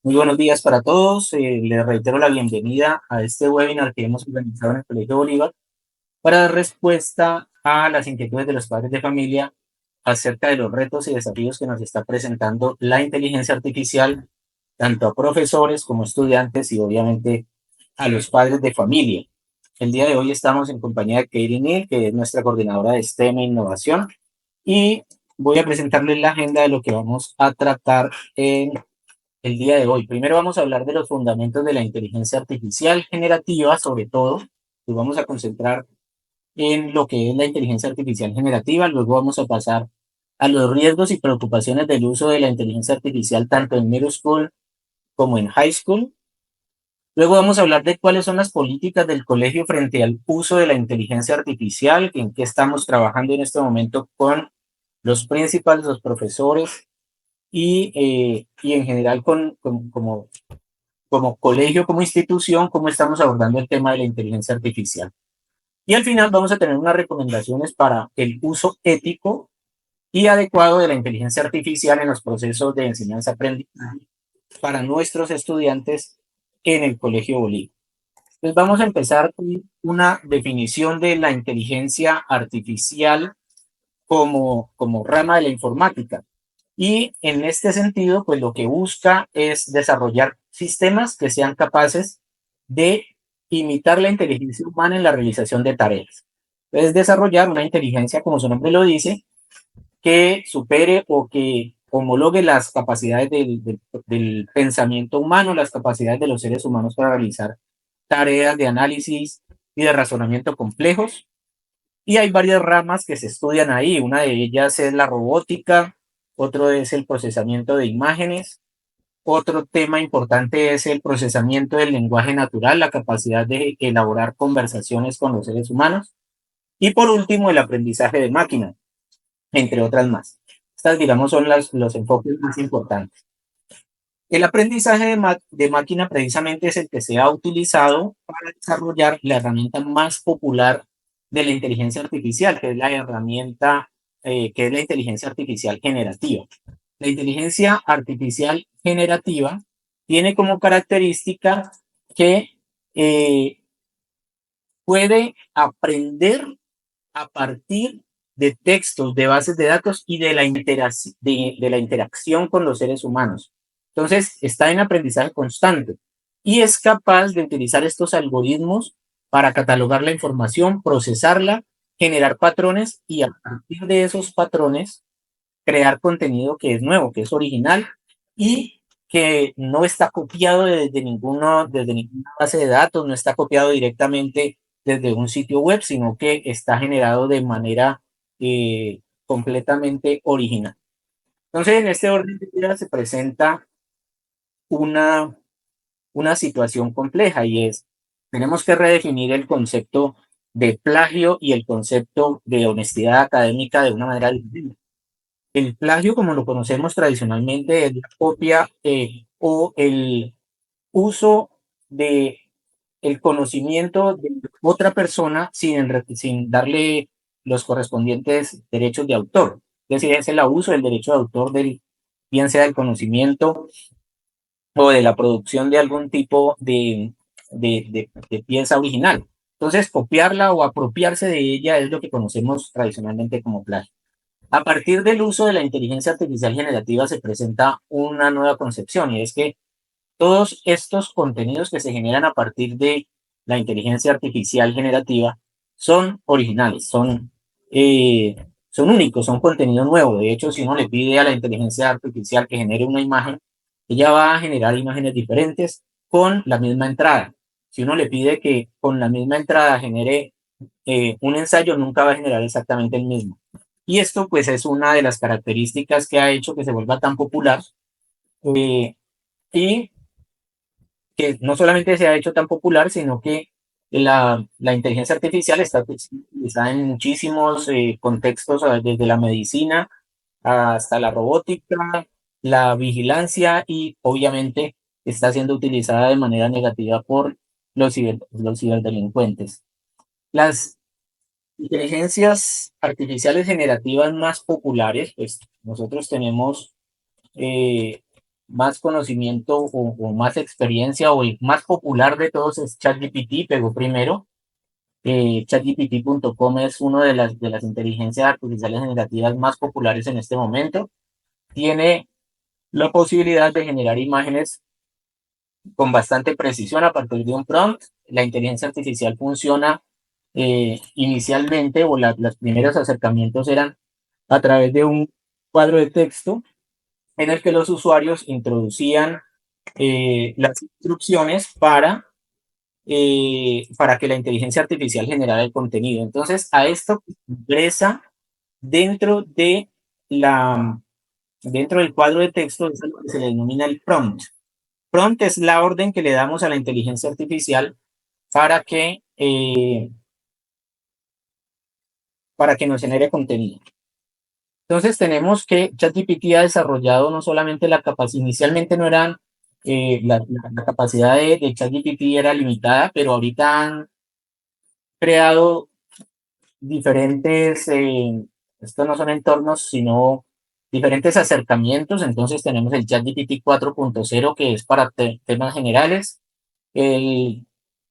Muy buenos días para todos. Les reitero la bienvenida a este webinar que hemos organizado en el Colegio Bolívar para dar respuesta a las inquietudes de los padres de familia acerca de los retos y desafíos que nos está presentando la inteligencia artificial, tanto a profesores como estudiantes y obviamente a los padres de familia. El día de hoy estamos en compañía de Katie Neal, que es nuestra coordinadora de STEM e Innovación, y voy a presentarles la agenda de lo que vamos a tratar en el día de hoy. Primero vamos a hablar de los fundamentos de la inteligencia artificial generativa, sobre todo. Nos vamos a concentrar en lo que es la inteligencia artificial generativa. Luego vamos a pasar a los riesgos y preocupaciones del uso de la inteligencia artificial tanto en middle school como en high school. Luego vamos a hablar de cuáles son las políticas del colegio frente al uso de la inteligencia artificial, en qué estamos trabajando en este momento con los principales, los profesores y en general como colegio, como institución, cómo estamos abordando el tema de la inteligencia artificial. Y al final vamos a tener unas recomendaciones para el uso ético y adecuado de la inteligencia artificial en los procesos de enseñanza-aprendizaje para nuestros estudiantes en el Colegio Bolívar. Entonces vamos a empezar con una definición de la inteligencia artificial como rama de la informática. Y en este sentido, pues lo que busca es desarrollar sistemas que sean capaces de imitar la inteligencia humana en la realización de tareas. Es desarrollar una inteligencia, como su nombre lo dice, que supere o que homologue las capacidades del pensamiento humano, las capacidades de los seres humanos para realizar tareas de análisis y de razonamiento complejos. Y hay varias ramas que se estudian ahí. Una de ellas es la robótica, otro es el procesamiento de imágenes, otro tema importante es el procesamiento del lenguaje natural, la capacidad de elaborar conversaciones con los seres humanos. Y por último, el aprendizaje de máquina, entre otras más. Estas, digamos, son los enfoques más importantes. El aprendizaje de máquina precisamente es el que se ha utilizado para desarrollar la herramienta más popular de la inteligencia artificial, que es la herramienta, que es la inteligencia artificial generativa. La inteligencia artificial generativa tiene como característica que eh, puede aprender a partir de textos, de bases de datos y de la interacción con los seres humanos. Entonces, está en aprendizaje constante y es capaz de utilizar estos algoritmos para catalogar la información, procesarla, generar patrones y a partir de esos patrones crear contenido que es nuevo, que es original y que no está copiado desde ninguna base de datos, no está copiado directamente desde un sitio web, sino que está generado de manera completamente original. Entonces, en este orden de ideas se presenta una, una situación compleja y es, tenemos que redefinir el concepto de plagio y el concepto de honestidad académica de una manera diferente. El plagio, como lo conocemos tradicionalmente, es la copia o el uso de el conocimiento de otra persona sin darle los correspondientes derechos de autor. Es decir, es el abuso del derecho de autor bien sea del conocimiento o de la producción de algún tipo de pieza original. Entonces, copiarla o apropiarse de ella es lo que conocemos tradicionalmente como plagio. A partir del uso de la inteligencia artificial generativa se presenta una nueva concepción y es que todos estos contenidos que se generan a partir de la inteligencia artificial generativa son originales, son únicos, son contenido nuevo. De hecho, si uno le pide a la inteligencia artificial que genere una imagen, ella va a generar imágenes diferentes con la misma entrada. Si uno le pide que con la misma entrada genere un ensayo, nunca va a generar exactamente el mismo. Y esto pues es una de las características que ha hecho que se vuelva tan popular eh, y que no solamente se ha hecho tan popular, sino que la inteligencia artificial está en muchísimos contextos, desde la medicina hasta la robótica, la vigilancia y obviamente está siendo utilizada de manera negativa por los ciberdelincuentes. Las inteligencias artificiales generativas más populares, pues nosotros tenemos más conocimiento o más experiencia, o el más popular de todos es ChatGPT, pegó primero. ChatGPT.com es una de las inteligencias artificiales generativas más populares en este momento. Tiene la posibilidad de generar imágenes con bastante precisión a partir de un prompt. La inteligencia artificial funciona inicialmente, o los primeros acercamientos eran a través de un cuadro de texto en el que los usuarios introducían las instrucciones para que la inteligencia artificial generara el contenido. Entonces, a esto ingresa dentro de la, dentro del cuadro de texto, es lo que se le denomina el prompt. Prompt es la orden que le damos a la inteligencia artificial para para que nos genere contenido. Entonces tenemos que ChatGPT ha desarrollado no solamente la capacidad, inicialmente no eran, la capacidad de ChatGPT era limitada, pero ahorita han creado diferentes, estos no son entornos, sino diferentes acercamientos. Entonces tenemos el ChatGPT 4.0, que es para temas generales, el,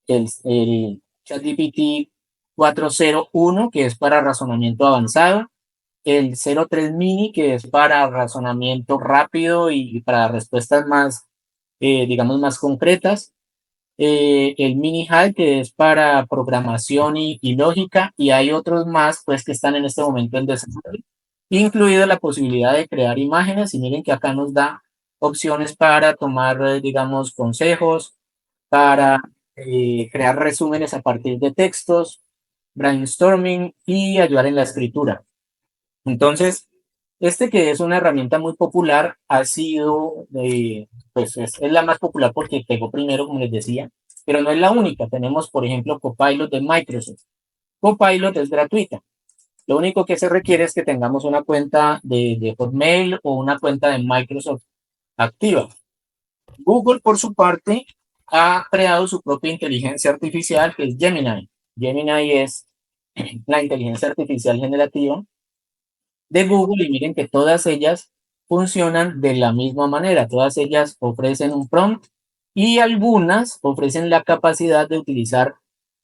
el ChatGPT 4.0.1, que es para razonamiento avanzado, el 0.3 mini, que es para razonamiento rápido y para respuestas más, digamos, más concretas, el mini high, que es para programación y lógica, y hay otros más pues que están en este momento en desarrollo, incluido la posibilidad de crear imágenes. Y miren que acá nos da opciones para tomar, digamos, consejos, para crear resúmenes a partir de textos, brainstorming y ayudar en la escritura. Entonces, este, que es una herramienta muy popular, ha sido, pues es la más popular porque pegó primero, como les decía, pero no es la única. Tenemos, por ejemplo, Copilot de Microsoft. Copilot es gratuita. Lo único que se requiere es que tengamos una cuenta de Hotmail o una cuenta de Microsoft activa. Google, por su parte, ha creado su propia inteligencia artificial, que es Gemini. Gemini es la inteligencia artificial generativa de Google, y miren que todas ellas funcionan de la misma manera. Todas ellas ofrecen un prompt y algunas ofrecen la capacidad de utilizar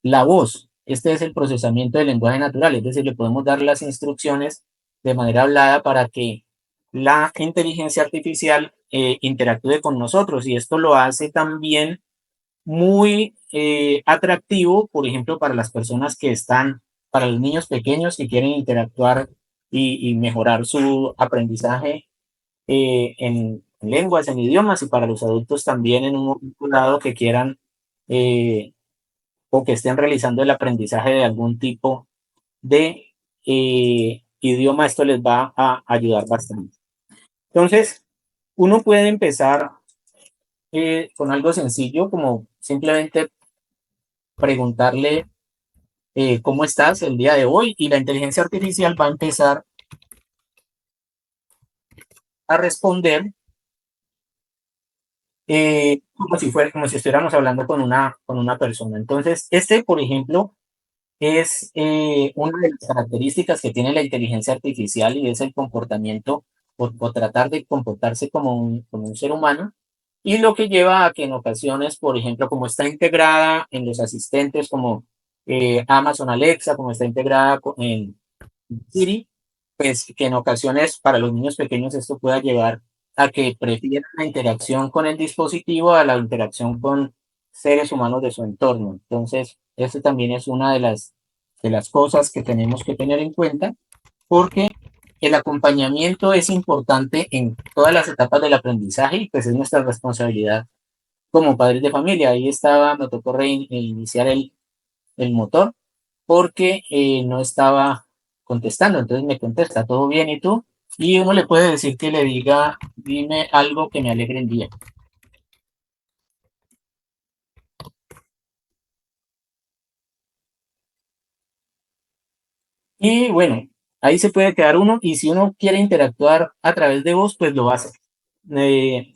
la voz. Este es el procesamiento del lenguaje natural, es decir, le podemos dar las instrucciones de manera hablada para que la inteligencia artificial interactúe con nosotros, y esto lo hace también muy atractivo, por ejemplo, para las personas que están, para los niños pequeños que quieren interactuar y mejorar su aprendizaje en lenguas, en idiomas, y para los adultos también en un momento dado que quieran eh, o que estén realizando el aprendizaje de algún tipo de idioma. Esto les va a ayudar bastante. Entonces, uno puede empezar con algo sencillo, como simplemente preguntarle cómo estás el día de hoy, y la inteligencia artificial va a empezar a responder como si fuera, como si estuviéramos hablando con una persona. Entonces, este, por ejemplo, es una de las características que tiene la inteligencia artificial, y es el comportamiento, o tratar de comportarse como un ser humano, y lo que lleva a que en ocasiones, por ejemplo, como está integrada en los asistentes como Amazon Alexa, como está integrada en Siri, pues que en ocasiones para los niños pequeños esto pueda llevar a que prefieran la interacción con el dispositivo a la interacción con seres humanos de su entorno. Entonces, eso también es una de las cosas que tenemos que tener en cuenta, porque el acompañamiento es importante en todas las etapas del aprendizaje, y pues es nuestra responsabilidad como padres de familia. Ahí estaba, me tocó reiniciar el motor porque no estaba contestando. Entonces me contesta, ¿todo bien y tú? Y uno le puede decir que le diga, dime algo que me alegre el día. Y bueno, ahí se puede quedar uno, y si uno quiere interactuar a través de voz, pues lo hace. Eh,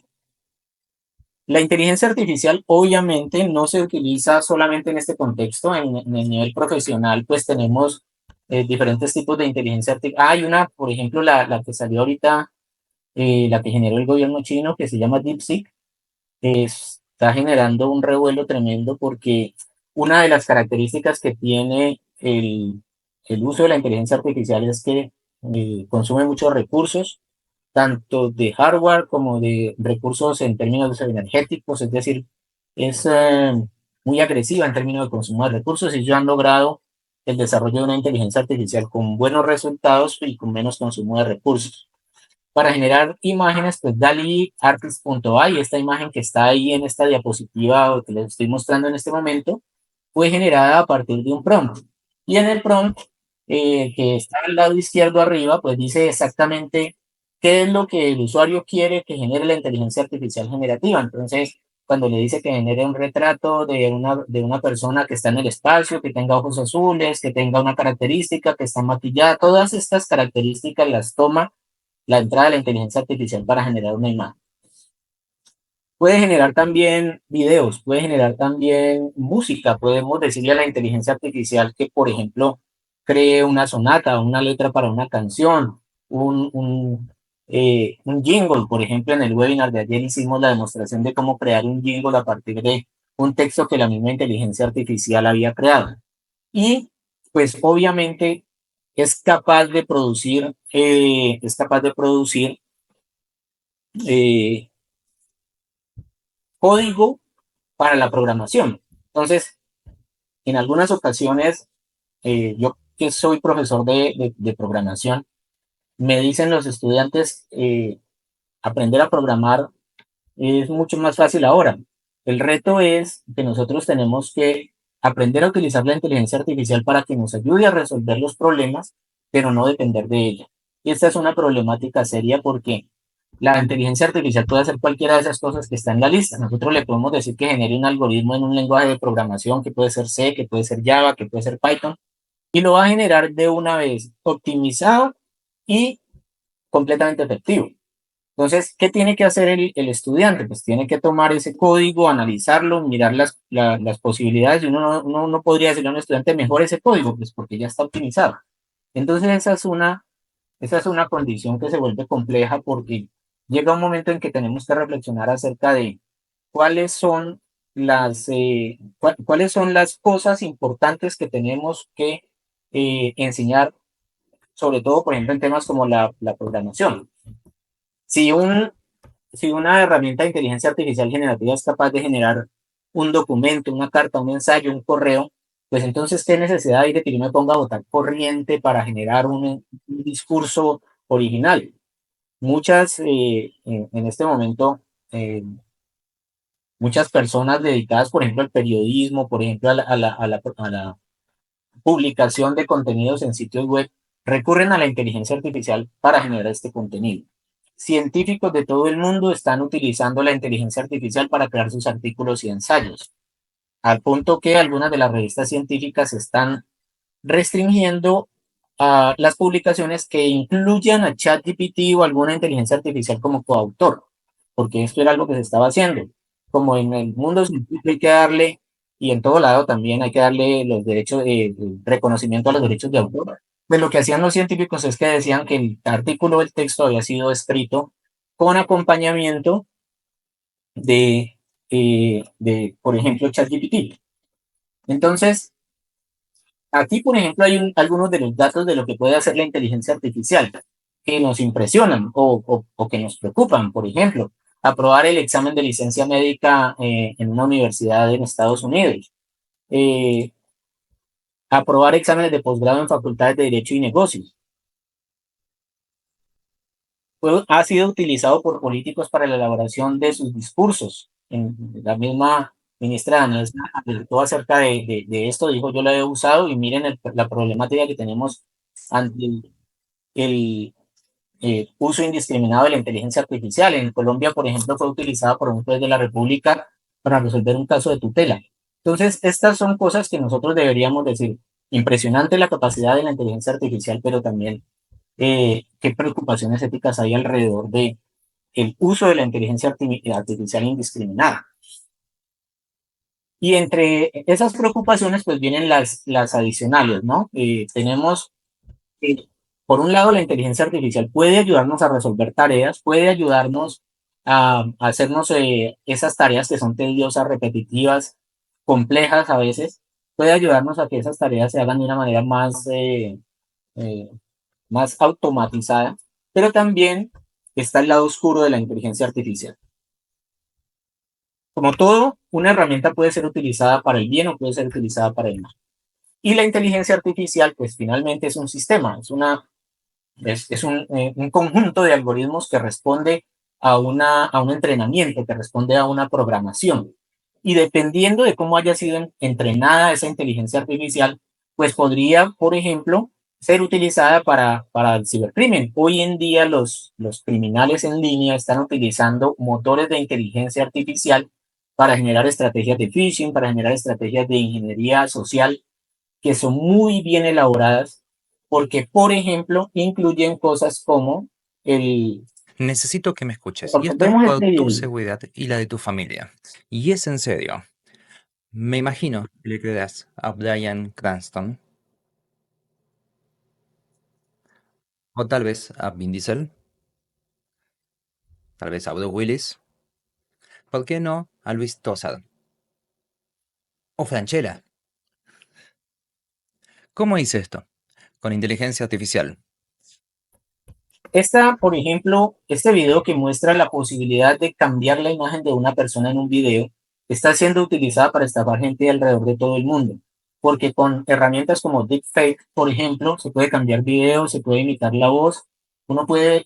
la inteligencia artificial obviamente no se utiliza solamente en este contexto. En el nivel profesional pues tenemos diferentes tipos de inteligencia artificial. Hay una, por ejemplo, la que salió ahorita la que generó el gobierno chino, que se llama DeepSeek, está generando un revuelo tremendo porque una de las características que tiene el uso de la inteligencia artificial es que consume muchos recursos, tanto de hardware como de recursos en términos energéticos, es decir, es muy agresiva en términos de consumo de recursos y ellos han logrado el desarrollo de una inteligencia artificial con buenos resultados y con menos consumo de recursos. Para generar imágenes, pues DALL-E Artist.ai, esta imagen que está ahí en esta diapositiva o que les estoy mostrando en este momento, fue generada a partir de un prompt. Y en el prompt, que está al lado izquierdo arriba, pues dice exactamente qué es lo que el usuario quiere que genere la inteligencia artificial generativa. Entonces, cuando le dice que genere un retrato de una persona que está en el espacio, que tenga ojos azules, que tenga una característica, que está maquillada, todas estas características las toma la entrada de la inteligencia artificial para generar una imagen. Puede generar también videos, puede generar también música. Podemos decirle a la inteligencia artificial que, por ejemplo, cree una sonata, una letra para una canción, un jingle. Por ejemplo, en el webinar de ayer hicimos la demostración de cómo crear un jingle a partir de un texto que la misma inteligencia artificial había creado. Y pues obviamente es capaz de producir eh, código para la programación. Entonces, en algunas ocasiones, yo que soy profesor de programación, me dicen los estudiantes, aprender a programar es mucho más fácil ahora. El reto es que nosotros tenemos que aprender a utilizar la inteligencia artificial para que nos ayude a resolver los problemas, pero no depender de ella. Y esta es una problemática seria porque la inteligencia artificial puede hacer cualquiera de esas cosas que está en la lista. Nosotros le podemos decir que genere un algoritmo en un lenguaje de programación que puede ser C, que puede ser Java, que puede ser Python, y lo va a generar de una vez optimizado y completamente efectivo. Entonces, ¿qué tiene que hacer el estudiante? Pues tiene que tomar ese código, analizarlo, mirar las posibilidades y uno no podría decirle a un estudiante mejor ese código, pues porque ya está optimizado. Entonces, esa es una condición que se vuelve compleja porque llega un momento en que tenemos que reflexionar acerca de cuáles son cuáles son las cosas importantes que tenemos que enseñar, sobre todo, por ejemplo, en temas como la programación. Si, un, si una herramienta de inteligencia artificial generativa es capaz de generar un documento, una carta, un ensayo, un correo, pues entonces, ¿qué necesidad hay de que yo me ponga a botar corriente para generar un discurso original? Muchas, en este momento, eh, muchas personas dedicadas, por ejemplo, al periodismo, por ejemplo, a la publicación de contenidos en sitios web, recurren a la inteligencia artificial para generar este contenido. Científicos de todo el mundo están utilizando la inteligencia artificial para crear sus artículos y ensayos, al punto que algunas de las revistas científicas están restringiendo las publicaciones que incluyan a ChatGPT o alguna inteligencia artificial como coautor, porque esto era algo que se estaba haciendo. Como en el mundo científico hay que darle, y en todo lado también hay que darle los derechos, reconocimiento a los derechos de autor. Pues lo que hacían los científicos es que decían que el artículo o el texto había sido escrito con acompañamiento por ejemplo, ChatGPT. Entonces, aquí, por ejemplo, hay algunos de los datos de lo que puede hacer la inteligencia artificial que nos impresionan o que nos preocupan. Por ejemplo, aprobar el examen de licencia médica en una universidad en Estados Unidos, eh, aprobar exámenes de posgrado en facultades de Derecho y Negocios. Ha sido utilizado por políticos para la elaboración de sus discursos. La misma ministra Daniela alertó acerca de esto, dijo yo la he usado y miren la problemática que tenemos ante el uso indiscriminado de la inteligencia artificial. En Colombia, por ejemplo, fue utilizada por un juez de la República para resolver un caso de tutela. Entonces, estas son cosas que nosotros deberíamos decir. Impresionante la capacidad de la inteligencia artificial, pero también qué preocupaciones éticas hay alrededor de el uso de la inteligencia artificial indiscriminada. Y entre esas preocupaciones, pues vienen las adicionales, ¿no? Tenemos por un lado, la inteligencia artificial puede ayudarnos a resolver tareas, puede ayudarnos a hacernos esas tareas que son tediosas, repetitivas, complejas a veces, puede ayudarnos a que esas tareas se hagan de una manera eh, más automatizada, pero también está el lado oscuro de la inteligencia artificial. Como todo, una herramienta puede ser utilizada para el bien o puede ser utilizada para el mal. Y la inteligencia artificial, pues finalmente es un sistema, es un conjunto de algoritmos que responde a un entrenamiento, que responde a una programación. Y dependiendo de cómo haya sido entrenada esa inteligencia artificial, pues podría, por ejemplo, ser utilizada para el cibercrimen. Hoy en día los criminales en línea están utilizando motores de inteligencia artificial para generar estrategias de phishing, para generar estrategias de ingeniería social que son muy bien elaboradas porque, por ejemplo, incluyen cosas como el... Necesito que me escuches, y esto es Vemos por este tu video. seguridad y la de tu familia. Y es en serio. Me imagino que le creerás a Bryan Cranston, o tal vez a Vin Diesel, tal vez a Bruce Willis, ¿por qué no a Luis Tosar? O Franchella. ¿Cómo hice esto? Con inteligencia artificial. Por ejemplo, este video que muestra la posibilidad de cambiar la imagen de una persona en un video está siendo utilizada para estafar gente alrededor de todo el mundo. Porque con herramientas como Deepfake, por ejemplo, se puede cambiar videos, se puede imitar la voz, uno puede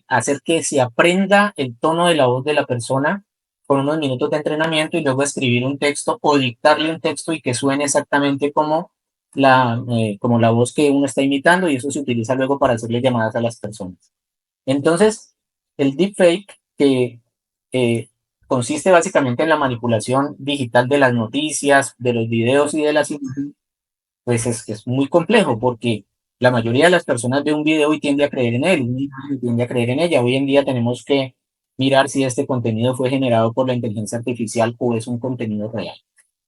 hacer que se aprenda el tono de la voz de la persona con unos minutos de entrenamiento y luego escribir un texto o dictarle un texto y que suene exactamente como la voz que uno está imitando, y eso se utiliza luego para hacerle llamadas a las personas. Entonces, el deepfake, que eh, consiste básicamente en la manipulación digital de las noticias, de los videos y de las imágenes, pues es muy complejo porque la mayoría de las personas ve un video y tiende a creer en él, una imagen y tiende a creer en ella. Hoy en día tenemos que mirar si este contenido fue generado por la inteligencia artificial o es un contenido real.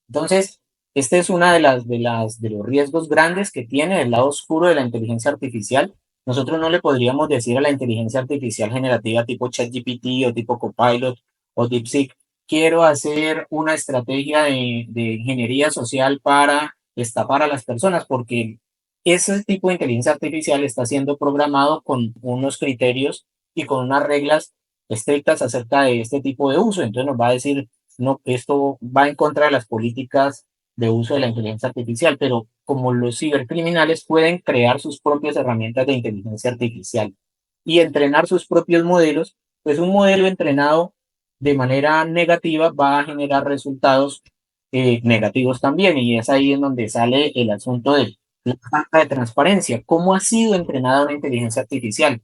Entonces, este es una de los riesgos grandes que tiene el lado oscuro de la inteligencia artificial. Nosotros no le podríamos decir a la inteligencia artificial generativa tipo ChatGPT o tipo Copilot o DeepSeek, quiero hacer una estrategia de ingeniería social para estafar a las personas, porque ese tipo de inteligencia artificial está siendo programado con unos criterios y con unas reglas estrictas acerca de este tipo de uso. Entonces nos va a decir, no, esto va en contra de las políticas de uso de la inteligencia artificial, pero como los cibercriminales pueden crear sus propias herramientas de inteligencia artificial y entrenar sus propios modelos, pues un modelo entrenado de manera negativa va a generar resultados negativos también, y es ahí en donde sale el asunto de la falta de transparencia. ¿Cómo ha sido entrenada una inteligencia artificial?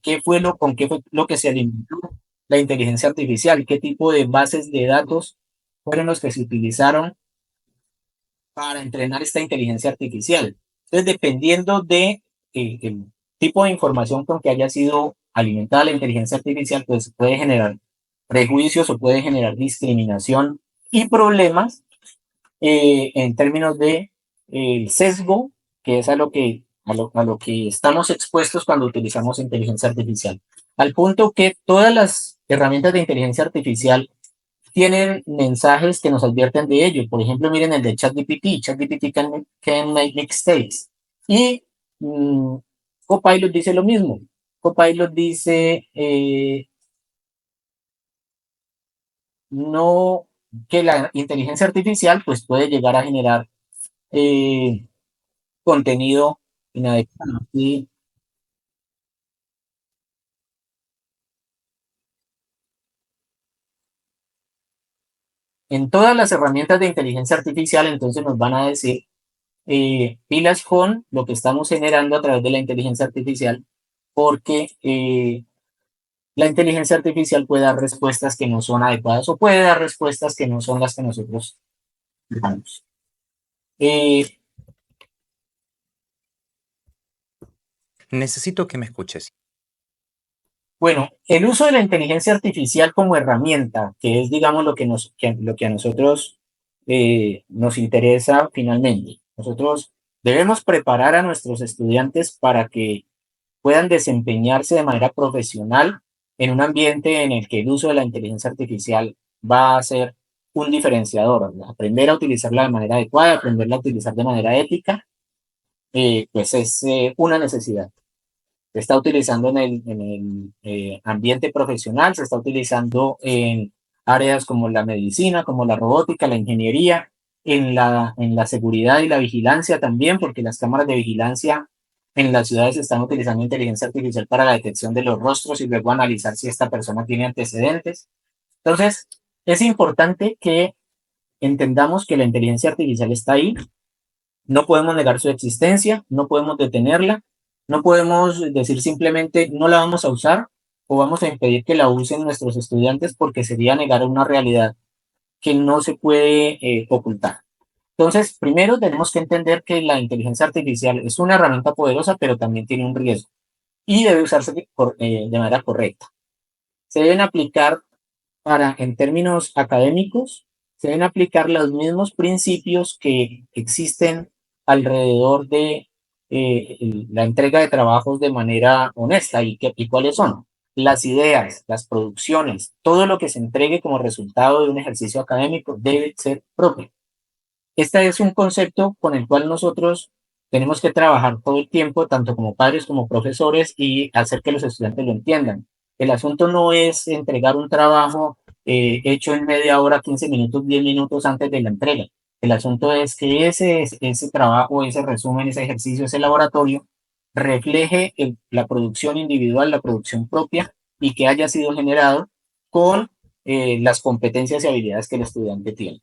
¿Con qué fue lo que se alimentó la inteligencia artificial? ¿Qué tipo de bases de datos fueron los que se utilizaron para entrenar esta inteligencia artificial? Entonces, dependiendo de el tipo de información con que haya sido alimentada la inteligencia artificial, pues puede generar prejuicios o puede generar discriminación y problemas en términos de sesgo, que es a lo que estamos expuestos cuando utilizamos inteligencia artificial. Al punto que todas las herramientas de inteligencia artificial tienen mensajes que nos advierten de ello. Por ejemplo, miren el de ChatGPT. ChatGPT can make mistakes. Y Copilot dice lo mismo. Copilot dice no, que la inteligencia artificial pues puede llegar a generar eh, contenido inadecuado. Y en todas las herramientas de inteligencia artificial entonces nos van a decir pilas con lo que estamos generando a través de la inteligencia artificial, porque la inteligencia artificial puede dar respuestas que no son adecuadas o puede dar respuestas que no son las que nosotros damos. Eh, Necesito que me escuches. bueno, el uso de la inteligencia artificial como herramienta, que es, digamos, lo que a nosotros nos interesa finalmente. Nosotros debemos preparar a nuestros estudiantes para que puedan desempeñarse de manera profesional en un ambiente en el que el uso de la inteligencia artificial va a ser un diferenciador. Aprender a utilizarla de manera adecuada, aprenderla a utilizar de manera ética, pues es una necesidad. Se está utilizando en el ambiente profesional, se está utilizando en áreas como la medicina, como la robótica, la ingeniería, en la seguridad y la vigilancia también, porque las cámaras de vigilancia en las ciudades están utilizando inteligencia artificial para la detección de los rostros y luego analizar si esta persona tiene antecedentes. Entonces, es importante que entendamos que la inteligencia artificial está ahí, no podemos negar su existencia, no podemos detenerla, no podemos decir simplemente no la vamos a usar o vamos a impedir que la usen nuestros estudiantes porque sería negar una realidad que no se puede ocultar. Entonces, primero tenemos que entender que la inteligencia artificial es una herramienta poderosa, pero también tiene un riesgo y debe usarse de manera correcta. Se deben aplicar en términos académicos, se deben aplicar los mismos principios que existen alrededor de la entrega de trabajos de manera honesta. ¿Y cuáles son? Las ideas, las producciones, todo lo que se entregue como resultado de un ejercicio académico debe ser propio. Este es un concepto con el cual nosotros tenemos que trabajar todo el tiempo, tanto como padres como profesores, y hacer que los estudiantes lo entiendan. El asunto no es entregar un trabajo hecho en media hora, 15 minutos, 10 minutos antes de la entrega. El asunto es que ese trabajo, ese resumen, ese ejercicio, ese laboratorio, refleje la producción individual, la producción propia, y que haya sido generado con las competencias y habilidades que el estudiante tiene.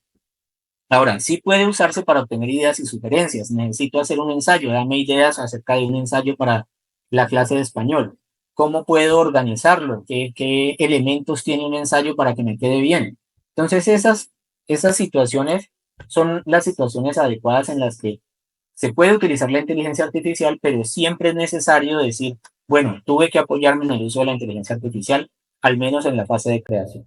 Ahora, sí puede usarse para obtener ideas y sugerencias. Necesito hacer un ensayo, dame ideas acerca de un ensayo para la clase de español. ¿Cómo puedo organizarlo? ¿Qué elementos tiene un ensayo para que me quede bien? Entonces, esas situaciones son las situaciones adecuadas en las que se puede utilizar la inteligencia artificial, pero siempre es necesario decir, bueno, tuve que apoyarme en el uso de la inteligencia artificial, al menos en la fase de creación.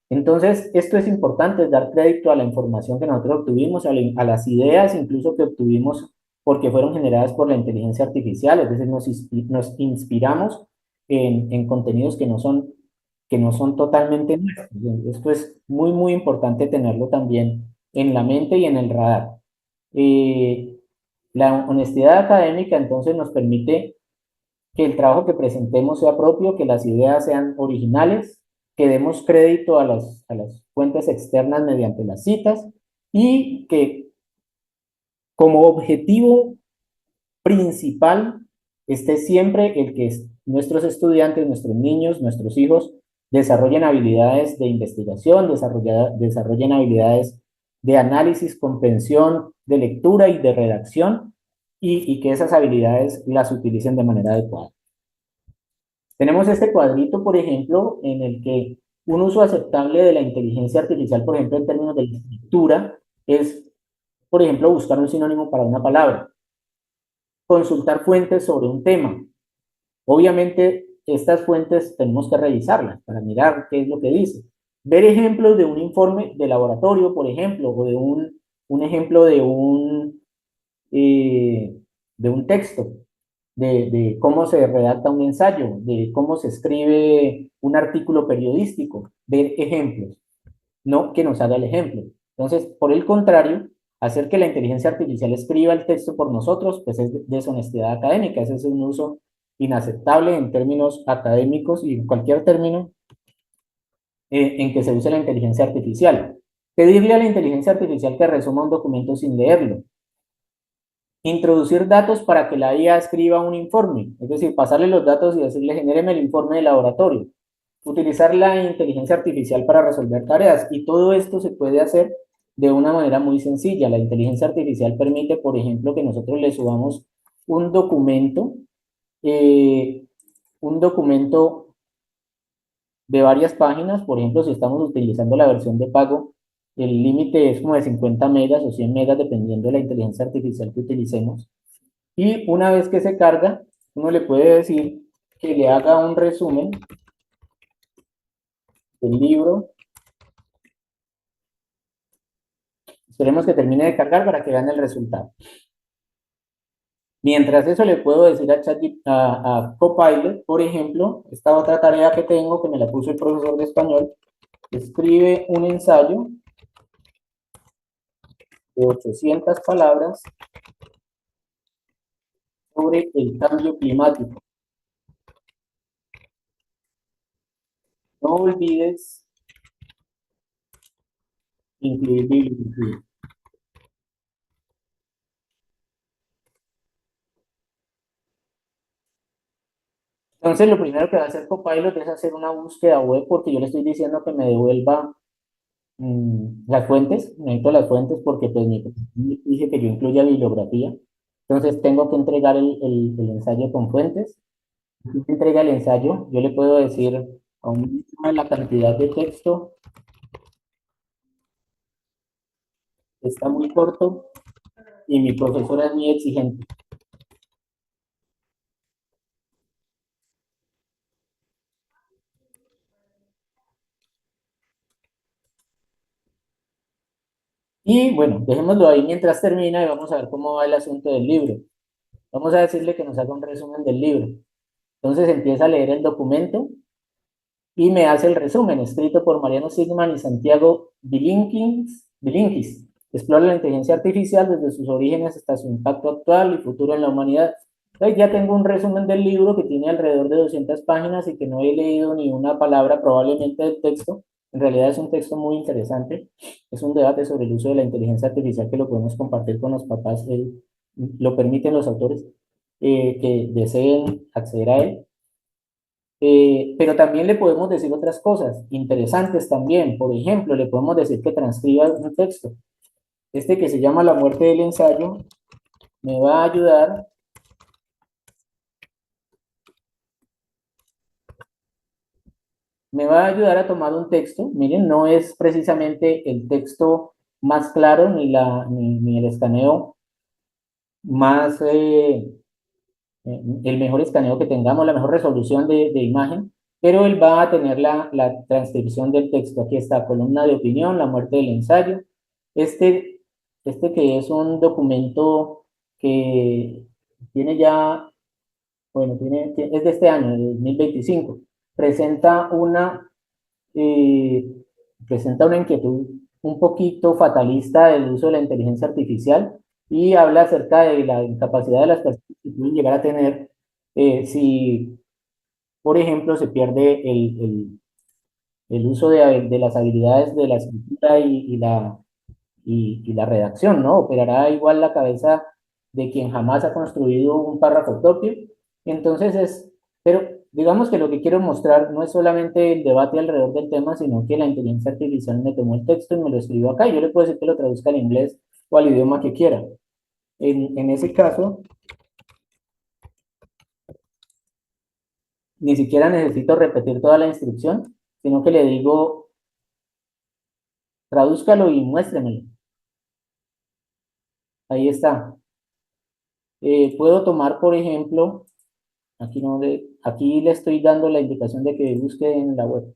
Entonces, esto es importante, dar crédito a la información que nosotros obtuvimos, a las ideas incluso que obtuvimos porque fueron generadas por la inteligencia artificial, es decir, nos inspiramos en contenidos que no son totalmente nuestros. Esto es muy, muy importante tenerlo también en la mente y en el radar. Eh, la honestidad académica entonces nos permite que el trabajo que presentemos sea propio, que las ideas sean originales, que demos crédito a las fuentes externas mediante las citas y que como objetivo principal esté siempre el que nuestros estudiantes, nuestros niños, nuestros hijos desarrollen habilidades de investigación, desarrollen habilidades de análisis, comprensión, de lectura y de redacción y que esas habilidades las utilicen de manera adecuada. Tenemos este cuadrito, por ejemplo, en el que un uso aceptable de la inteligencia artificial, por ejemplo, en términos de la escritura, es, por ejemplo, buscar un sinónimo para una palabra, consultar fuentes sobre un tema. Obviamente, estas fuentes tenemos que revisarlas para mirar qué es lo que dice. Ver ejemplos de un informe de laboratorio, por ejemplo, o de un ejemplo de un texto de cómo se redacta un ensayo, de cómo se escribe un artículo periodístico, ver ejemplos, no que nos haga el ejemplo. Entonces, por el contrario, hacer que la inteligencia artificial escriba el texto por nosotros, pues es deshonestidad académica, ese es un uso inaceptable en términos académicos y en cualquier término en que se use la inteligencia artificial. Pedirle a la inteligencia artificial que resuma un documento sin leerlo, introducir datos para que la IA escriba un informe, es decir, pasarle los datos y decirle, genéreme el informe de laboratorio. Utilizar la inteligencia artificial para resolver tareas. Y todo esto se puede hacer de una manera muy sencilla. La inteligencia artificial permite, por ejemplo, que nosotros le subamos un documento, eh, un documento de varias páginas. Por ejemplo, si estamos utilizando la versión de pago, el límite es como de 50 megas o 100 megas, dependiendo de la inteligencia artificial que utilicemos. Y una vez que se carga, uno le puede decir que le haga un resumen del libro. Esperemos que termine de cargar para que vean el resultado. Mientras eso le puedo decir a Copilot, por ejemplo, esta otra tarea que tengo, que me la puso el profesor de español, escribe un ensayo de 800 palabras sobre el cambio climático. No olvides incluir bibliografía. Entonces, lo primero que va a hacer Copilot es hacer una búsqueda web porque yo le estoy diciendo que me devuelva las fuentes, necesito las fuentes porque pues dije que yo incluya bibliografía. Entonces, tengo que entregar el ensayo con fuentes. Si me entrega el ensayo, yo le puedo decir, aumenta la cantidad de texto, está muy corto y mi profesora es muy exigente. Y bueno, dejémoslo ahí mientras termina y vamos a ver cómo va el asunto del libro. Vamos a decirle que nos haga un resumen del libro. Entonces empieza a leer el documento y me hace el resumen, escrito por Mariano Sigman y Santiago Bilinkis. Explora la inteligencia artificial desde sus orígenes hasta su impacto actual y futuro en la humanidad. Entonces ya tengo un resumen del libro que tiene alrededor de 200 páginas y que no he leído ni una palabra probablemente del texto. En realidad es un texto muy interesante. Es un debate sobre el uso de la inteligencia artificial que lo podemos compartir con los papás. Lo permiten los autores que deseen acceder a él. Pero también le podemos decir otras cosas interesantes también. Por ejemplo, le podemos decir que transcriba un texto. Este que se llama La muerte del ensayo me va a ayudar a tomar un texto. Miren, no es precisamente el texto más claro ni el escaneo más, el mejor escaneo que tengamos, la mejor resolución de imagen, pero él va a tener la transcripción del texto. Aquí está, columna de opinión, la muerte del ensayo. Este, este que es un documento que tiene ya, bueno, es de este año, de 2025, presenta una, eh, presenta una inquietud un poquito fatalista del uso de la inteligencia artificial y habla acerca de la incapacidad de las personas que pueden llegar a tener si, por ejemplo, se pierde el uso de las habilidades de la escritura y la redacción, ¿no? Operará igual la cabeza de quien jamás ha construido un párrafo propio. Entonces pero digamos que lo que quiero mostrar no es solamente el debate alrededor del tema, sino que la inteligencia artificial me tomó el texto y me lo escribió acá. Y yo le puedo decir que lo traduzca al inglés o al idioma que quiera. En ese caso, ni siquiera necesito repetir toda la instrucción, sino que le digo, tradúzcalo y muéstremelo. Ahí está. Puedo tomar, por ejemplo, aquí le estoy dando la indicación de que busque en la web.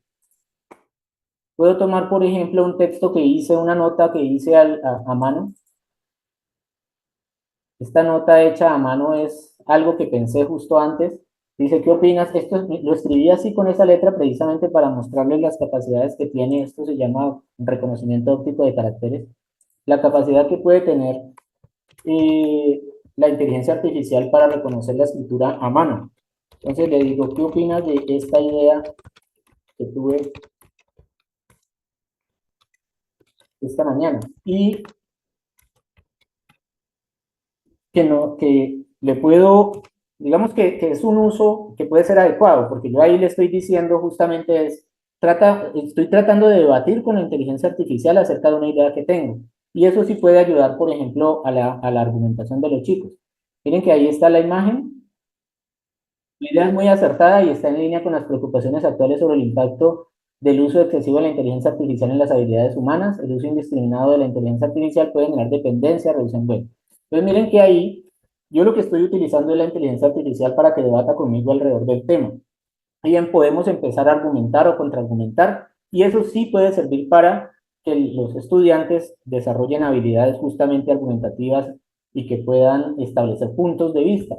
Puedo tomar, por ejemplo, un texto que hice, una nota que hice a mano. Esta nota hecha a mano es algo que pensé justo antes. Dice, ¿qué opinas? Esto lo escribí así con esa letra precisamente para mostrarles las capacidades que tiene. Esto se llama reconocimiento óptico de caracteres. La capacidad que puede tener eh, la inteligencia artificial para reconocer la escritura a mano. Entonces le digo, ¿qué opinas de esta idea que tuve esta mañana? Y que le puedo, digamos que es un uso que puede ser adecuado, porque yo ahí le estoy diciendo justamente estoy tratando de debatir con la inteligencia artificial acerca de una idea que tengo. Y eso sí puede ayudar, por ejemplo, a la argumentación de los chicos. Miren que ahí está la imagen. La idea es muy acertada y está en línea con las preocupaciones actuales sobre el impacto del uso excesivo de la inteligencia artificial en las habilidades humanas. El uso indiscriminado de la inteligencia artificial puede generar dependencia, reducción web. Entonces miren que ahí yo lo que estoy utilizando es la inteligencia artificial para que debata conmigo alrededor del tema. Bien, podemos empezar a argumentar o contraargumentar y eso sí puede servir para que los estudiantes desarrollen habilidades justamente argumentativas y que puedan establecer puntos de vista.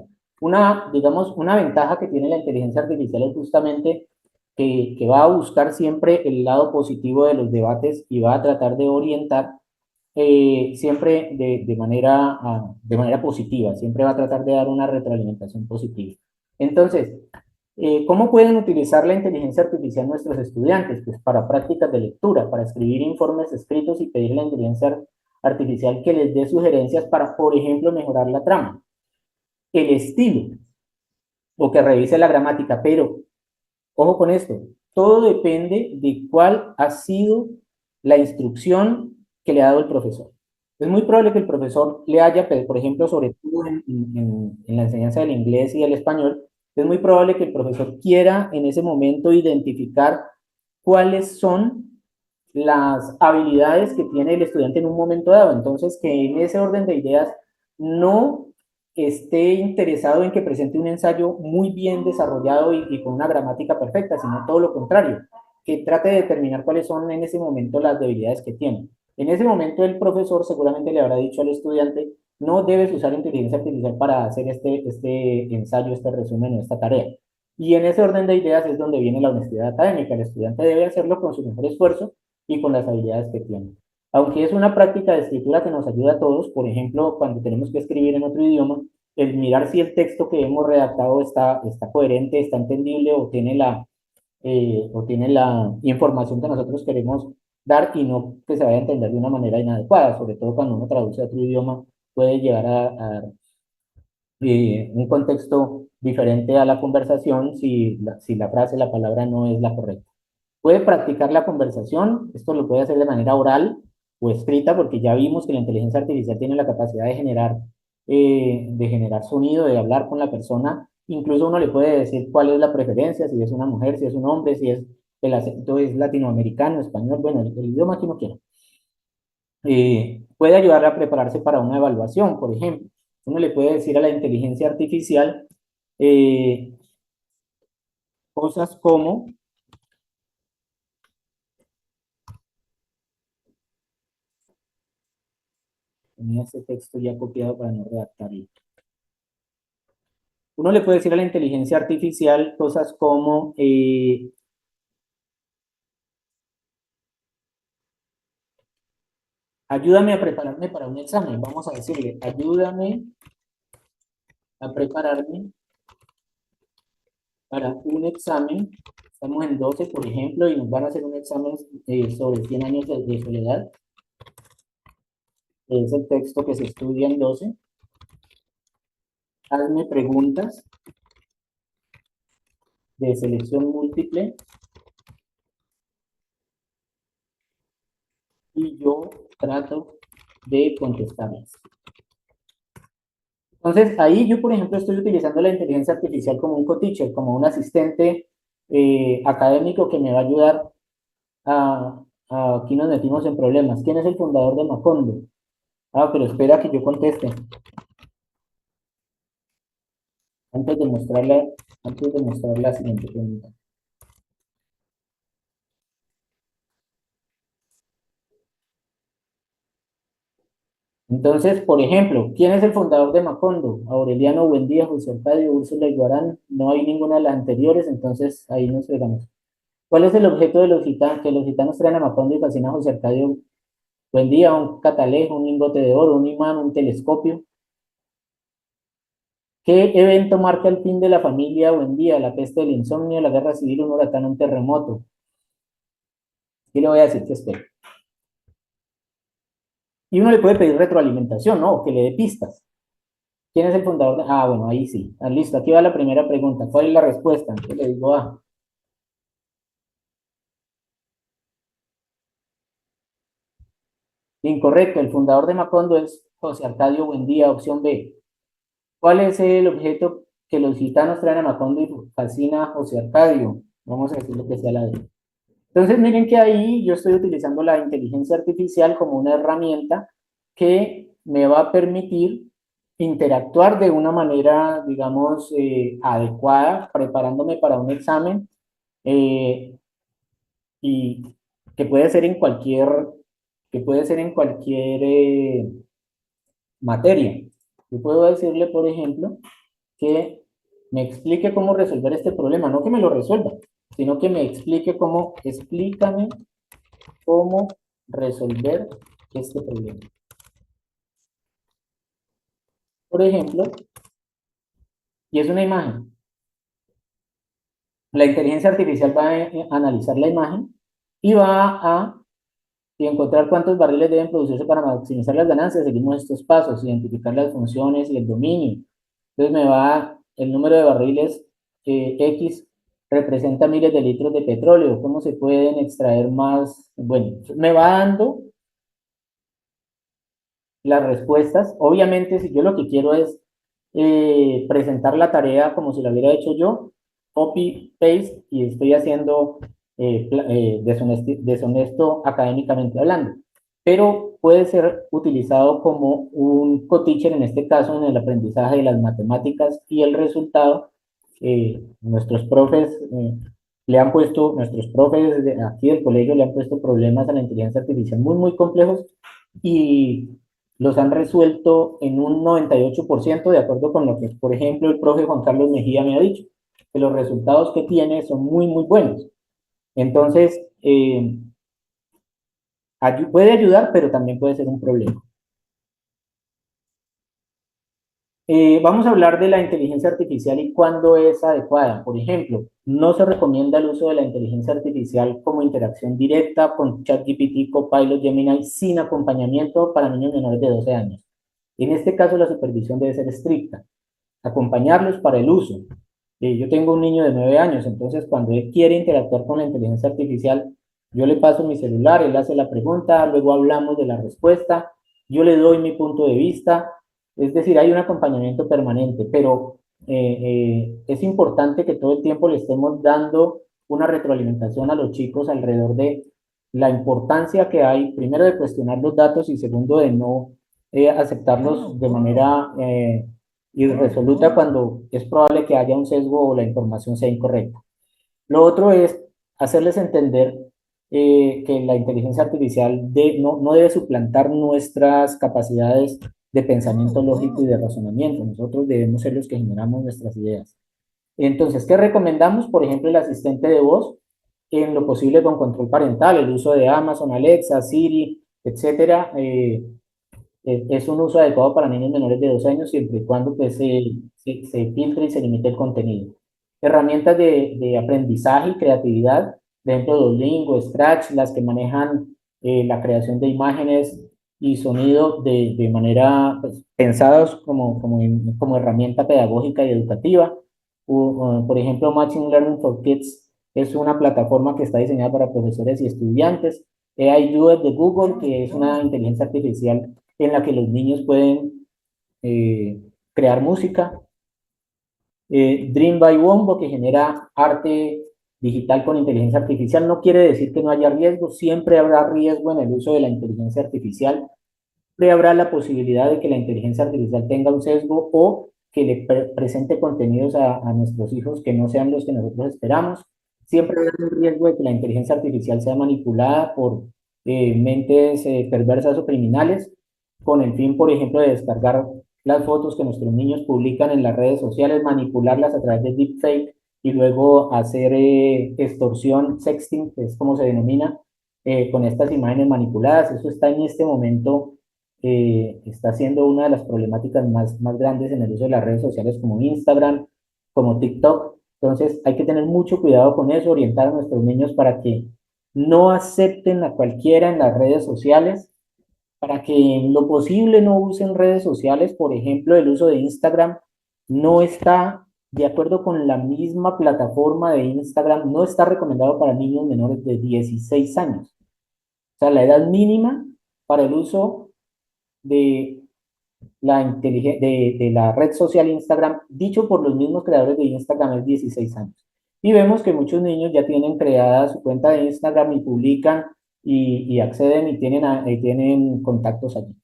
Digamos, una ventaja que tiene la inteligencia artificial es justamente que va a buscar siempre el lado positivo de los debates y va a tratar de orientar siempre de manera positiva, siempre va a tratar de dar una retroalimentación positiva. Entonces, ¿cómo pueden utilizar la inteligencia artificial nuestros estudiantes? Pues para prácticas de lectura, para escribir informes escritos y pedir a la inteligencia artificial que les dé sugerencias para, por ejemplo, mejorar la trama, el estilo, o que revise la gramática, pero ojo con esto, todo depende de cuál ha sido la instrucción que le ha dado el profesor. Es muy probable que el profesor le haya, por ejemplo, sobre todo en la enseñanza del inglés y del español, es muy probable que el profesor quiera en ese momento identificar cuáles son las habilidades que tiene el estudiante en un momento dado. Entonces, que en ese orden de ideas no esté interesado en que presente un ensayo muy bien desarrollado y con una gramática perfecta, sino todo lo contrario, que trate de determinar cuáles son en ese momento las debilidades que tiene. En ese momento el profesor seguramente le habrá dicho al estudiante, no debes usar inteligencia artificial para hacer este ensayo, este resumen o esta tarea. Y en ese orden de ideas es donde viene la honestidad académica. El estudiante debe hacerlo con su mejor esfuerzo y con las habilidades que tiene. Aunque es una práctica de escritura que nos ayuda a todos, por ejemplo, cuando tenemos que escribir en otro idioma, el mirar si el texto que hemos redactado está coherente, está entendible o tiene la información que nosotros queremos dar y no que se vaya a entender de una manera inadecuada, sobre todo cuando uno traduce a otro idioma, puede llegar a un contexto diferente a la conversación si la frase, la palabra no es la correcta. Puede practicar la conversación, esto lo puede hacer de manera oral o escrita, porque ya vimos que la inteligencia artificial tiene la capacidad de generar sonido, de hablar con la persona. Incluso uno le puede decir cuál es la preferencia, si es una mujer, si es un hombre, si es el acento es latinoamericano, español, bueno, el idioma que uno quiera. Puede ayudarle a prepararse para una evaluación, por ejemplo. Uno le puede decir a la inteligencia artificial eh, cosas como tenía ese texto ya copiado para no redactarlo. Uno le puede decir a la inteligencia artificial cosas como ayúdame a prepararme para un examen. Vamos a decirle, ayúdame a prepararme para un examen. Estamos en 12, por ejemplo, y nos van a hacer un examen sobre 100 años de soledad. Es el texto que se estudia en 12. Hazme preguntas de selección múltiple y yo trato de contestarlas. Entonces, ahí yo, por ejemplo, estoy utilizando la inteligencia artificial como un co-teacher, como un asistente académico que me va a ayudar aquí nos metimos en problemas. ¿Quién es el fundador de Macondo? Ah, pero espera que yo conteste antes de mostrarle la siguiente pregunta. Entonces, por ejemplo, ¿quién es el fundador de Macondo? Aureliano Buendía, José Arcadio, Úrsula Iguarán. No hay ninguna de las anteriores, entonces ahí nos fregamos. ¿Cuál es el objeto de los gitanos que los gitanos traen a Macondo y fascina a José Arcadio Buendía? Un catalejo, un lingote de oro, un imán, un telescopio. ¿Qué evento marca el fin de la familia Buendía? La peste, el insomnio, la guerra civil, un huracán, un terremoto. ¿Qué le voy a decir que espere? Y uno le puede pedir retroalimentación, ¿no? O que le dé pistas. ¿Quién es el fundador de...? Ah, bueno, ahí sí. Ah, listo, aquí va la primera pregunta. ¿Cuál es la respuesta? Entonces le digo A. Incorrecto, el fundador de Macondo es José Arcadio Buendía, opción B. ¿Cuál es el objeto que los gitanos traen a Macondo y fascina a José Arcadio? Vamos a decir lo que sea la D. Entonces, miren que ahí yo estoy utilizando la inteligencia artificial como una herramienta que me va a permitir interactuar de una manera, digamos, adecuada, preparándome para un examen eh, y que puede ser en cualquier, que puede ser en cualquier materia. Yo puedo decirle, por ejemplo, que me explique cómo resolver este problema, no que me lo resuelva, sino que me explique cómo, explícame cómo resolver este problema. Por ejemplo, y es una imagen. La inteligencia artificial va a analizar la imagen y va a encontrar cuántos barriles deben producirse para maximizar las ganancias. Seguimos estos pasos, identificar las funciones y el dominio. Entonces me va el número de barriles X representa miles de litros de petróleo. ¿Cómo se pueden extraer más? Bueno, me va dando las respuestas. Obviamente, si yo lo que quiero es presentar la tarea como si la hubiera hecho yo, copy, paste, y estoy haciendo deshonesto académicamente hablando. Pero puede ser utilizado como un co-teacher, en este caso en el aprendizaje de las matemáticas, y el resultado, nuestros profes nuestros profes de aquí del colegio le han puesto problemas a la inteligencia artificial muy, muy complejos y los han resuelto en un 98% de acuerdo con lo que, por ejemplo, el profe Juan Carlos Mejía me ha dicho, que los resultados que tiene son muy, muy buenos. Entonces, puede ayudar, pero también puede ser un problema. Vamos a hablar de la inteligencia artificial y cuándo es adecuada. Por ejemplo, no se recomienda el uso de la inteligencia artificial como interacción directa con ChatGPT, Copilot, Gemini, sin acompañamiento para niños menores de 12 años. En este caso, la supervisión debe ser estricta. Acompañarlos para el uso. Yo tengo un niño de 9 años, entonces cuando él quiere interactuar con la inteligencia artificial, yo le paso mi celular, él hace la pregunta, luego hablamos de la respuesta, yo le doy mi punto de vista, es decir, hay un acompañamiento permanente, pero es importante que todo el tiempo le estemos dando una retroalimentación a los chicos alrededor de la importancia que hay, primero, de cuestionar los datos y segundo, de no aceptarlos de manera irresoluta cuando es probable que haya un sesgo o la información sea incorrecta. Lo otro es hacerles entender que la inteligencia artificial no debe suplantar nuestras capacidades de pensamiento lógico y de razonamiento. Nosotros debemos ser los que generamos nuestras ideas. Entonces, ¿qué recomendamos? Por ejemplo, el asistente de voz, en lo posible con control parental, el uso de Amazon, Alexa, Siri, etcétera. Es un uso adecuado para niños menores de 2 años siempre y cuando pues, se filtre y se limite el contenido. Herramientas de aprendizaje y creatividad, por ejemplo, Duolingo, Scratch, las que manejan la creación de imágenes y sonido de manera pues, pensados como herramienta pedagógica y educativa. Por ejemplo, Machine Learning for Kids es una plataforma que está diseñada para profesores y estudiantes. AI Duet de Google, que es una inteligencia artificial en la que los niños pueden crear música. Dream by Wombo, que genera arte digital con inteligencia artificial. No quiere decir que no haya riesgo, siempre habrá riesgo en el uso de la inteligencia artificial. Siempre habrá la posibilidad de que la inteligencia artificial tenga un sesgo o que le presente contenidos a nuestros hijos que no sean los que nosotros esperamos. Siempre hay un riesgo de que la inteligencia artificial sea manipulada por mentes perversas o criminales con el fin, por ejemplo, de descargar las fotos que nuestros niños publican en las redes sociales, manipularlas a través de deepfake y luego hacer extorsión, sexting, que es como se denomina, con estas imágenes manipuladas. Eso está en este momento, está siendo una de las problemáticas más grandes en el uso de las redes sociales como Instagram, como TikTok. Entonces hay que tener mucho cuidado con eso, orientar a nuestros niños para que no acepten a cualquiera en las redes sociales, para que en lo posible no usen redes sociales. Por ejemplo, el uso de Instagram no está de acuerdo con la misma plataforma de Instagram, no está recomendado para niños menores de 16 años. O sea, la edad mínima para el uso de de la red social Instagram, dicho por los mismos creadores de Instagram, es 16 años. Y vemos que muchos niños ya tienen creada su cuenta de Instagram y publican y acceden y tienen contactos allí.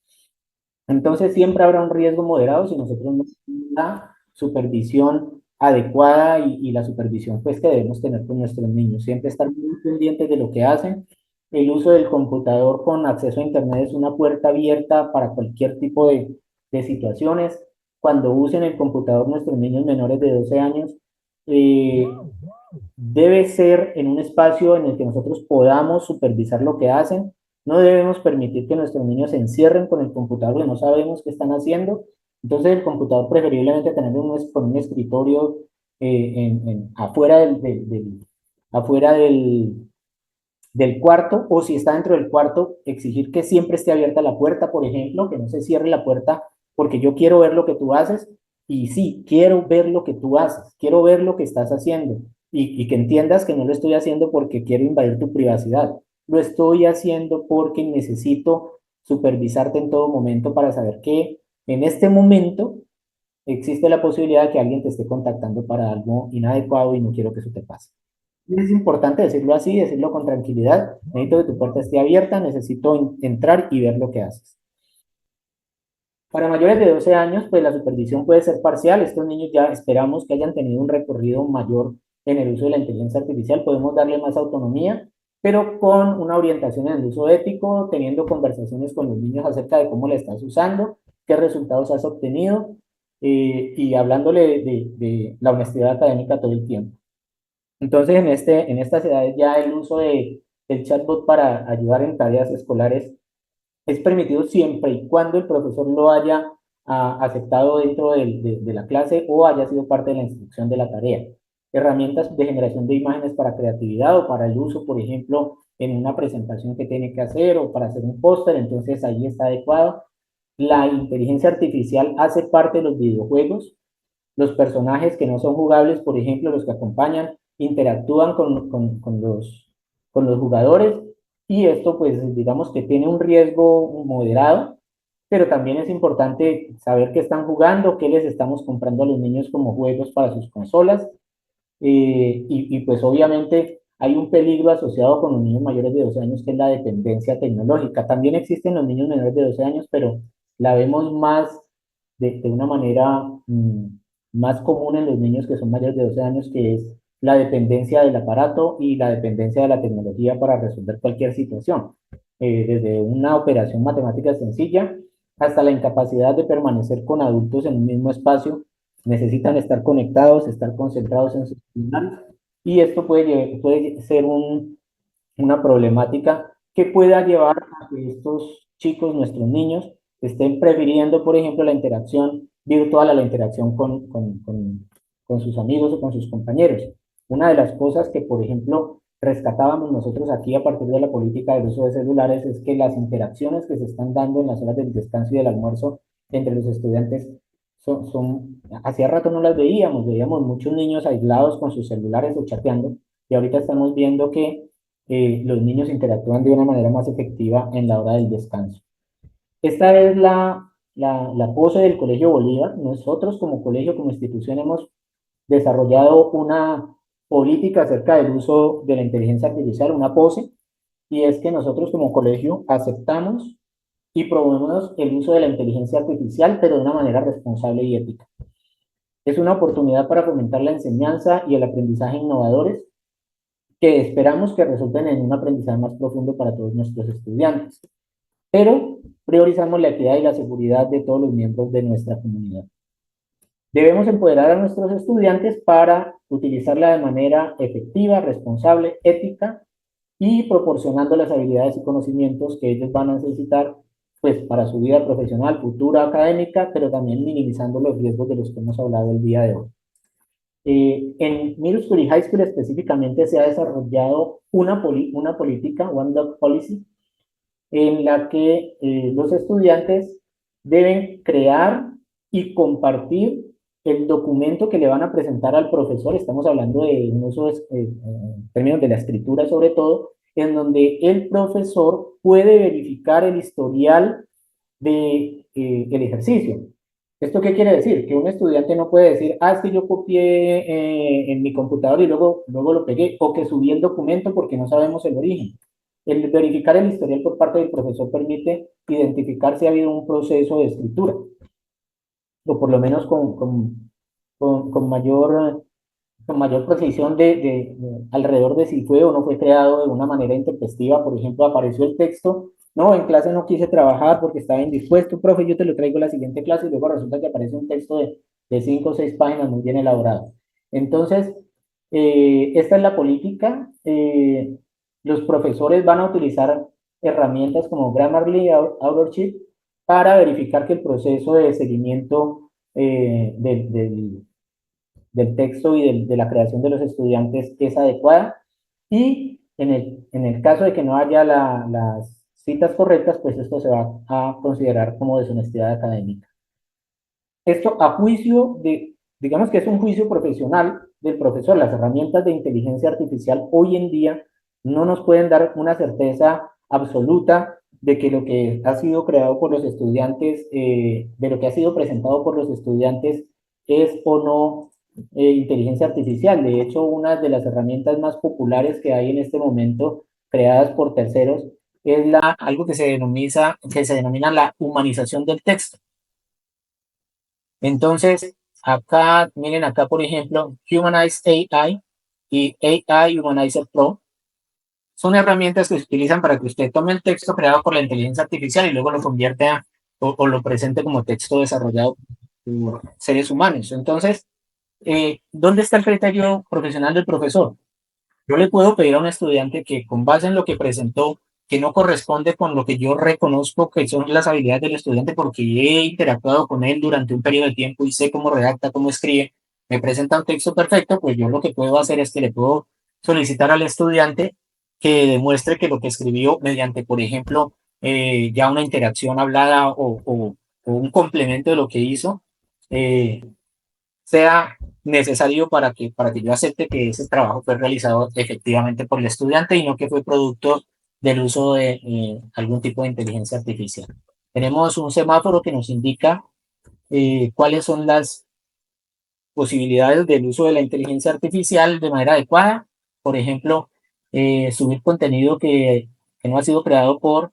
Entonces siempre habrá un riesgo moderado si nosotros no tenemos la supervisión adecuada y la supervisión pues que debemos tener con nuestros niños. Siempre estar muy pendientes de lo que hacen. El uso del computador con acceso a Internet es una puerta abierta para cualquier tipo de situaciones. cuando usen el computador nuestros niños menores de 12 años, eh, debe ser en un espacio en el que nosotros podamos supervisar lo que hacen. No debemos permitir que nuestros niños se encierren con el computador que no sabemos qué están haciendo. Entonces, el computador preferiblemente tenerlo con un escritorio afuera afuera del cuarto, o si está dentro del cuarto, exigir que siempre esté abierta la puerta, por ejemplo, que no se cierre la puerta porque yo quiero ver lo que tú haces. Y sí, quiero ver lo que tú haces, quiero ver lo que estás haciendo, y que entiendas que no lo estoy haciendo porque quiero invadir tu privacidad, lo estoy haciendo porque necesito supervisarte en todo momento para saber que en este momento existe la posibilidad de que alguien te esté contactando para algo inadecuado y no quiero que eso te pase. Es importante decirlo así, decirlo con tranquilidad. Necesito que tu puerta esté abierta, necesito entrar y ver lo que haces. Para mayores de 12 años, pues la supervisión puede ser parcial. Estos niños ya esperamos que hayan tenido un recorrido mayor en el uso de la inteligencia artificial. Podemos darle más autonomía, pero con una orientación en el uso ético, teniendo conversaciones con los niños acerca de cómo la estás usando, qué resultados has obtenido, y hablándole de la honestidad académica todo el tiempo. Entonces, en estas edades ya el uso del chatbot para ayudar en tareas escolares es permitido siempre y cuando el profesor lo haya aceptado dentro de la clase o haya sido parte de la instrucción de la tarea. Herramientas de generación de imágenes para creatividad o para el uso, por ejemplo, en una presentación que tiene que hacer o para hacer un póster, entonces ahí está adecuado. La inteligencia artificial hace parte de los videojuegos. Los personajes que no son jugables, por ejemplo, los que acompañan, interactúan con los jugadores, y esto pues digamos que tiene un riesgo moderado, pero también es importante saber qué están jugando, qué les estamos comprando a los niños como juegos para sus consolas, pues obviamente hay un peligro asociado con los niños mayores de 12 años, que es la dependencia tecnológica. También existen los niños menores de 12 años, pero la vemos más de una manera más común en los niños que son mayores de 12 años, que es la dependencia del aparato y la dependencia de la tecnología para resolver cualquier situación. Desde una operación matemática sencilla hasta la incapacidad de permanecer con adultos en un mismo espacio, necesitan estar conectados, estar concentrados en sus celulares, y esto puede ser una problemática que pueda llevar a que estos chicos, nuestros niños, estén prefiriendo, por ejemplo, la interacción virtual a la interacción con sus amigos o con sus compañeros. Una de las cosas que, por ejemplo, rescatábamos nosotros aquí a partir de la política del uso de celulares es que las interacciones que se están dando en las horas del descanso y del almuerzo entre los estudiantes hacía rato no las veíamos muchos niños aislados con sus celulares o chateando, y ahorita estamos viendo que los niños interactúan de una manera más efectiva en la hora del descanso. Esta es la pose del Colegio Bolívar. Nosotros como colegio, como institución, hemos desarrollado una política acerca del uso de la inteligencia artificial, una pose, y es que nosotros como colegio aceptamos y promovemos el uso de la inteligencia artificial, pero de una manera responsable y ética. Es una oportunidad para fomentar la enseñanza y el aprendizaje innovadores, que esperamos que resulten en un aprendizaje más profundo para todos nuestros estudiantes. Pero priorizamos la equidad y la seguridad de todos los miembros de nuestra comunidad. Debemos empoderar a nuestros estudiantes para utilizarla de manera efectiva, responsable, ética, y proporcionando las habilidades y conocimientos que ellos van a necesitar pues para su vida profesional, futura, académica, pero también minimizando los riesgos de los que hemos hablado el día de hoy. En Middle School y High School específicamente se ha desarrollado una política, One Dog Policy, en la que los estudiantes deben crear y compartir el documento que le van a presentar al profesor. Estamos hablando de un uso en términos de la escritura sobre todo, en donde el profesor puede verificar el historial de el ejercicio. ¿Esto qué quiere decir? Que un estudiante no puede decir, es que yo copié en mi computador y luego lo pegué, o que subí el documento porque no sabemos el origen. El verificar el historial por parte del profesor permite identificar si ha habido un proceso de escritura, o por lo menos con mayor precisión alrededor de si fue o no fue creado de una manera intempestiva. Por ejemplo, apareció el texto no, en clase no quise trabajar porque estaba indispuesto, profe, yo te lo traigo a la siguiente clase y luego resulta que aparece un texto de 5 o 6 páginas muy bien elaborado. Entonces, esta es la política. Los profesores van a utilizar herramientas como Grammarly, Authorship, para verificar que el proceso de seguimiento del texto y de la creación de los estudiantes es adecuada. Y en el caso de que no haya las citas correctas, pues esto se va a considerar como deshonestidad académica. Esto a juicio digamos que es un juicio profesional del profesor. Las herramientas de inteligencia artificial hoy en día no nos pueden dar una certeza absoluta de que lo que ha sido creado por los estudiantes, de lo que ha sido presentado por los estudiantes es o no inteligencia artificial. De hecho, una de las herramientas más populares que hay en este momento, creadas por terceros, es algo que se denomina la humanización del texto. Entonces, acá, miren acá, por ejemplo, Humanize AI y AI Humanizer Pro son herramientas que se utilizan para que usted tome el texto creado por la inteligencia artificial y luego lo convierta o lo presente como texto desarrollado por seres humanos. Entonces, ¿dónde está el criterio profesional del profesor? Yo le puedo pedir a un estudiante que con base en lo que presentó, que no corresponde con lo que yo reconozco que son las habilidades del estudiante porque he interactuado con él durante un periodo de tiempo y sé cómo redacta, cómo escribe, me presenta un texto perfecto, pues yo lo que puedo hacer es que le puedo solicitar al estudiante que demuestre que lo que escribió mediante, por ejemplo, ya una interacción hablada o un complemento de lo que hizo, eh, sea necesario para que yo acepte que ese trabajo fue realizado efectivamente por el estudiante y no que fue producto del uso de algún tipo de inteligencia artificial. Tenemos un semáforo que nos indica cuáles son las posibilidades del uso de la inteligencia artificial de manera adecuada. Por ejemplo, subir contenido que no ha sido creado por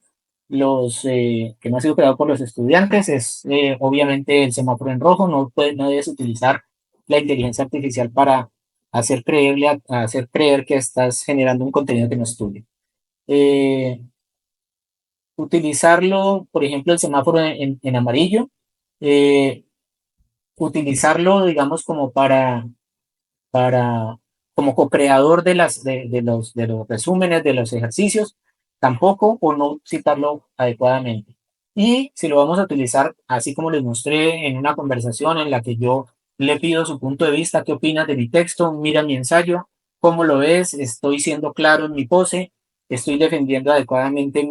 que no ha sido creado por los estudiantes es obviamente el semáforo en rojo. No debes utilizar la inteligencia artificial para hacer creer que estás generando un contenido que no es tuyo. Eh, Utilizarlo, por ejemplo, el semáforo en amarillo, eh, utilizarlo, digamos, para como co-creador de los resúmenes, de los ejercicios, tampoco, o no citarlo adecuadamente. Y si lo vamos a utilizar, así como les mostré en una conversación en la que yo le pido su punto de vista, qué opinas de mi texto, mira mi ensayo, cómo lo ves, estoy siendo claro en mi pose, estoy defendiendo adecuadamente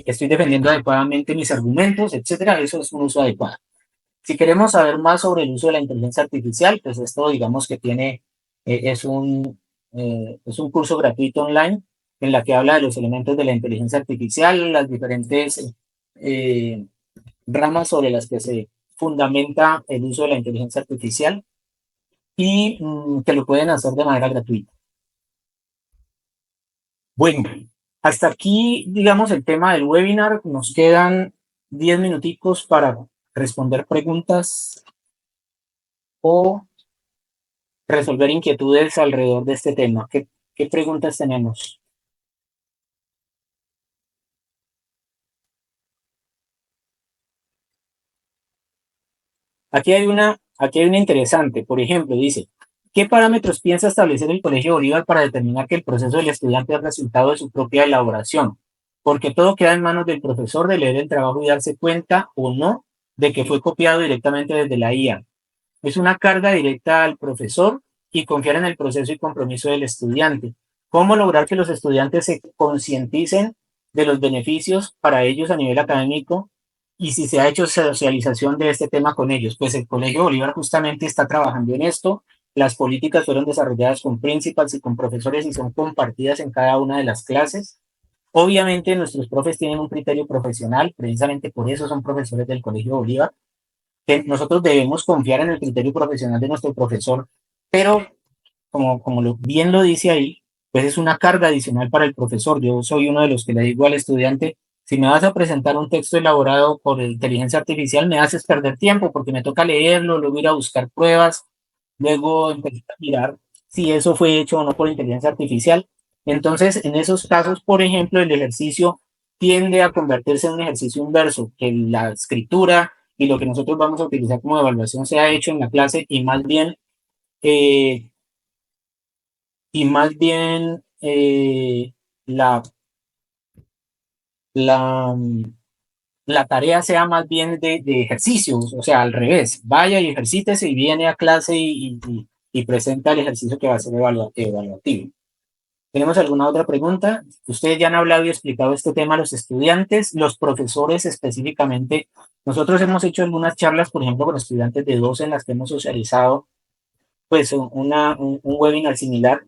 estoy defendiendo adecuadamente mis argumentos, etcétera. Eso es un uso adecuado. Si queremos saber más sobre el uso de la inteligencia artificial, pues esto digamos que es un curso gratuito online en la que habla de los elementos de la inteligencia artificial, las diferentes eh, ramas sobre las que se fundamenta el uso de la inteligencia artificial y que lo pueden hacer de manera gratuita. Bueno, hasta aquí, digamos, el tema del webinar. Nos quedan 10 minuticos para responder preguntas o resolver inquietudes alrededor de este tema. ¿Qué preguntas tenemos? Aquí hay una interesante. Por ejemplo, dice, ¿qué parámetros piensa establecer el Colegio Bolívar para determinar que el proceso del estudiante es resultado de su propia elaboración? Porque todo queda en manos del profesor de leer el trabajo y darse cuenta o no de que fue copiado directamente desde la IA. Es una carga directa al profesor y confiar en el proceso y compromiso del estudiante. ¿Cómo lograr que los estudiantes se concienticen de los beneficios para ellos a nivel académico y si se ha hecho socialización de este tema con ellos? Pues el Colegio Bolívar justamente está trabajando en esto. Las políticas fueron desarrolladas con principals y con profesores y son compartidas en cada una de las clases. Obviamente nuestros profes tienen un criterio profesional, precisamente por eso son profesores del Colegio Bolívar, que nosotros debemos confiar en el criterio profesional de nuestro profesor, pero bien lo dice ahí, pues es una carga adicional para el profesor. Yo soy uno de los que le digo al estudiante, si me vas a presentar un texto elaborado por inteligencia artificial, me haces perder tiempo porque me toca leerlo, luego ir a buscar pruebas, luego empezar a mirar si eso fue hecho o no por inteligencia artificial. Entonces, en esos casos, por ejemplo, el ejercicio tiende a convertirse en un ejercicio inverso, que la escritura y lo que nosotros vamos a utilizar como evaluación se ha hecho en la clase eh, y más bien la, la, la tarea sea más bien de ejercicios, o sea, al revés, vaya y ejercítese y viene a clase y presenta el ejercicio que va a ser evaluativo. ¿Tenemos alguna otra pregunta? Ustedes ya han hablado y explicado este tema a los estudiantes, los profesores específicamente. Nosotros hemos hecho algunas charlas, por ejemplo, con estudiantes de 12 en las que hemos socializado pues un webinar similar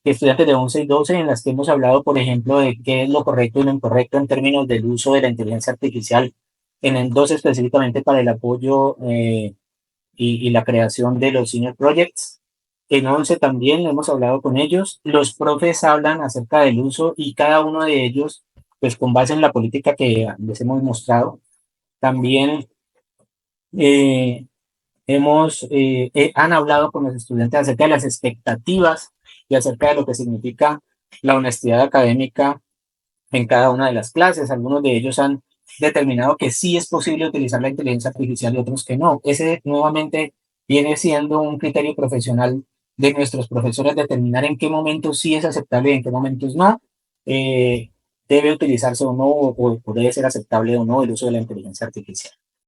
de estudiantes de 11 y 12 en las que hemos hablado, por ejemplo, de qué es lo correcto y lo incorrecto en términos del uso de la inteligencia artificial, en el 12 específicamente para el apoyo y la creación de los senior projects. En 11 también hemos hablado con ellos. Los profes hablan acerca del uso y cada uno de ellos, pues con base en la política que les hemos mostrado, también eh, han hablado con los estudiantes acerca de las expectativas y acerca de lo que significa la honestidad académica en cada una de las clases. Algunos de ellos han determinado que sí es posible utilizar la inteligencia artificial y otros que no. Ese nuevamente viene siendo un criterio profesional de nuestros profesores determinar en qué momentos sí es aceptable y en qué momentos no. Debe utilizarse o no, o debe ser aceptable o no el uso de la inteligencia artificial.